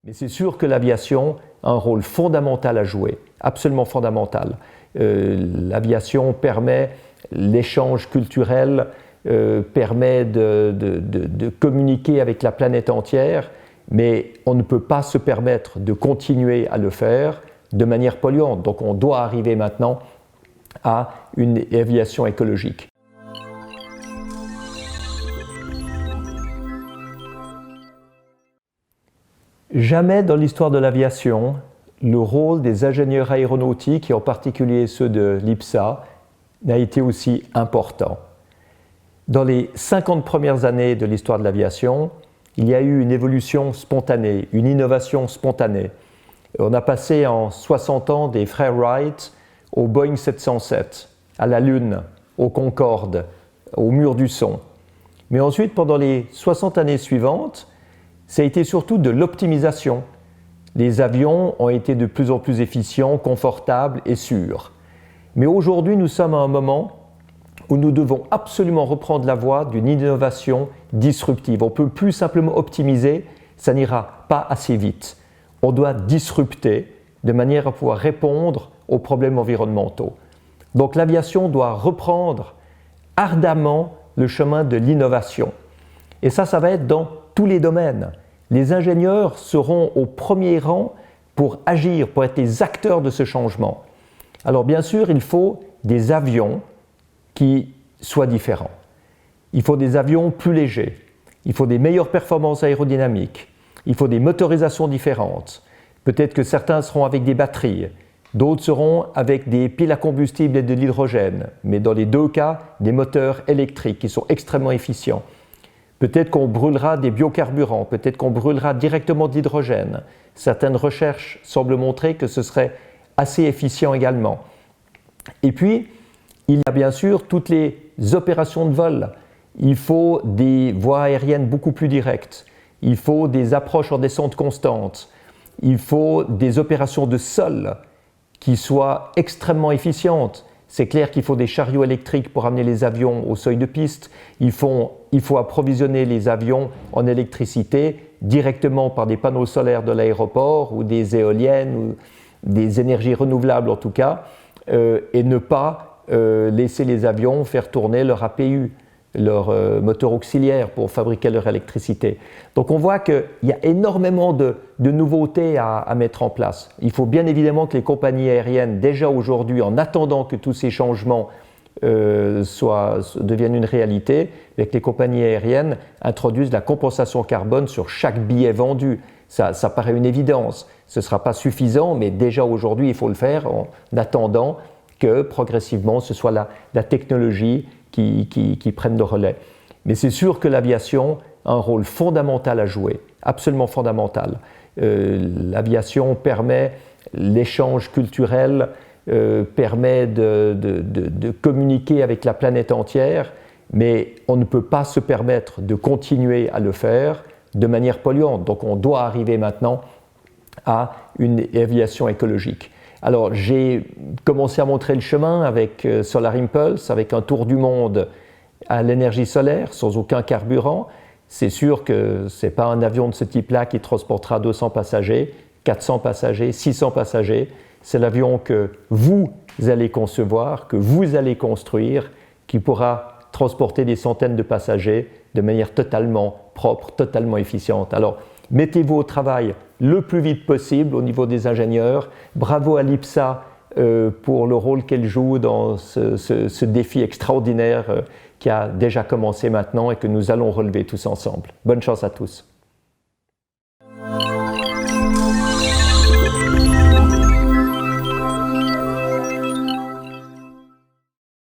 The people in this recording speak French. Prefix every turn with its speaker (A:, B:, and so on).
A: Mais c'est sûr que l'aviation a un rôle fondamental à jouer, absolument fondamental. L'aviation permet l'échange culturel, permet de communiquer avec la planète entière, mais on ne peut pas se permettre de continuer à le faire de manière polluante. Donc on doit arriver maintenant à une aviation écologique. Jamais dans l'histoire de l'aviation, le rôle des ingénieurs aéronautiques, et en particulier ceux de l'IPSA, n'a été aussi important. Dans les 50 premières années de l'histoire de l'aviation, il y a eu une évolution spontanée, une innovation spontanée. On a passé en 60 ans des frères Wright au Boeing 707, à la Lune, au Concorde, au mur du son. Mais ensuite, pendant les 60 années suivantes, ça a été surtout de l'optimisation. Les avions ont été de plus en plus efficients, confortables et sûrs. Mais aujourd'hui, nous sommes à un moment où nous devons absolument reprendre la voie d'une innovation disruptive. On ne peut plus simplement optimiser, ça n'ira pas assez vite. On doit disrupter de manière à pouvoir répondre aux problèmes environnementaux. Donc l'aviation doit reprendre ardemment le chemin de l'innovation. Et ça va être dans tous les domaines. Les ingénieurs seront au premier rang pour agir, pour être les acteurs de ce changement. Alors bien sûr, il faut des avions qui soient différents. Il faut des avions plus légers. Il faut des meilleures performances aérodynamiques. Il faut des motorisations différentes. Peut-être que certains seront avec des batteries, d'autres seront avec des piles à combustible et de l'hydrogène, mais dans les deux cas, des moteurs électriques qui sont extrêmement efficients. Peut-être qu'on brûlera des biocarburants, peut-être qu'on brûlera directement de l'hydrogène. Certaines recherches semblent montrer que ce serait assez efficient également. Et puis, il y a bien sûr toutes les opérations de vol. Il faut des voies aériennes beaucoup plus directes. Il faut des approches en descente constante. Il faut des opérations de sol qui soient extrêmement efficientes. C'est clair qu'il faut des chariots électriques pour amener les avions au seuil de piste. Il faut approvisionner les avions en électricité directement par des panneaux solaires de l'aéroport ou des éoliennes ou des énergies renouvelables en tout cas, et ne pas laisser les avions faire tourner leur APU, leur moteur auxiliaire pour fabriquer leur électricité. Donc on voit qu'il y a énormément de nouveautés à mettre en place. Il faut bien évidemment que les compagnies aériennes, déjà aujourd'hui, en attendant que tous ces changements deviennent une réalité, et que les compagnies aériennes introduisent la compensation carbone sur chaque billet vendu. Ça paraît une évidence. Ce ne sera pas suffisant, mais déjà aujourd'hui, il faut le faire en attendant que progressivement, ce soit la technologie qui prennent le relais. Mais c'est sûr que l'aviation a un rôle fondamental à jouer, absolument fondamental. L'aviation permet l'échange culturel, permet de communiquer avec la planète entière, mais on ne peut pas se permettre de continuer à le faire de manière polluante. Donc on doit arriver maintenant à une aviation écologique. Alors j'ai commencé à montrer le chemin avec Solar Impulse, avec un tour du monde à l'énergie solaire, sans aucun carburant. C'est sûr que ce n'est pas un avion de ce type-là qui transportera 200 passagers, 400 passagers, 600 passagers. C'est l'avion que vous allez concevoir, que vous allez construire, qui pourra transporter des centaines de passagers de manière totalement propre, totalement efficiente. Alors, mettez-vous au travail le plus vite possible au niveau des ingénieurs. Bravo à l'IPSA pour le rôle qu'elle joue dans ce défi extraordinaire qui a déjà commencé maintenant et que nous allons relever tous ensemble. Bonne chance à tous.